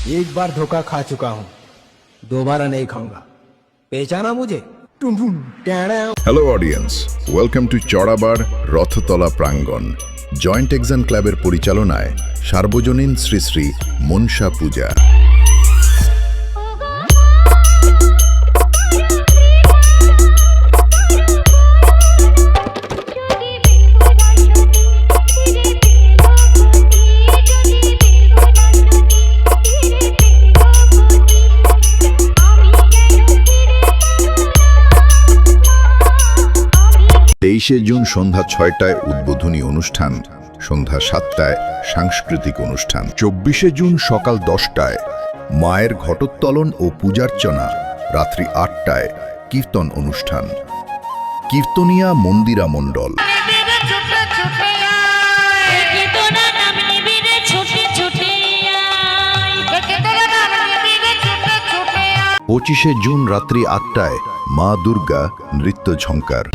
एक बार धोखा खा चुका हूं, दोबारा नहीं खाऊंगा। पहचाना मुझे? হ্যালো অডিয়েন্স, ওয়েলকাম টু চড়াবার রথতলা প্রাঙ্গণ। জয়েন্ট এক্সাম ক্লাবের পরিচালনায় সার্বজনীন শ্রী শ্রী মনসা পূজা। তেইশে জুন সন্ধ্যা ৬টায় উদ্বোধনী অনুষ্ঠান, সন্ধ্যা ৭টায় সাংস্কৃতিক অনুষ্ঠান। ২৪শে জুন সকাল ১০টায় মায়ের ঘটোত্তোলন ও পূজার্চনা, রাত্রি ৮টায় কীর্তন অনুষ্ঠান। কীর্তনিয়া মন্দিরা মণ্ডল। ২৫শে জুন রাত্রি ৮টায় মা দুর্গা নৃত্য ঝঙ্কার।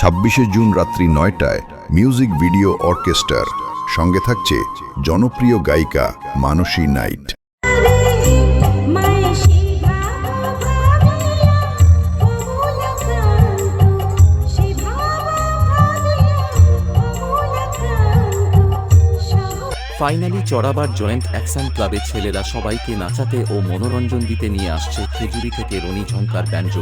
২৬শে জুন রাত্রি ৯টায় মিউজিক ভিডিও অর্কেস্ট্রার, সঙ্গে থাকছে জনপ্রিয় গায়িকা মানসী নাইট। ফাইনালি চড়াবার জয়েন্ট অ্যাকশন ক্লাবের ছেলেরা সবাইকে নাচাতে ও মনোরঞ্জন দিতে নিয়ে আসছে খেজুরি থেকে রনি ঝঙ্কার ব্যান্ড।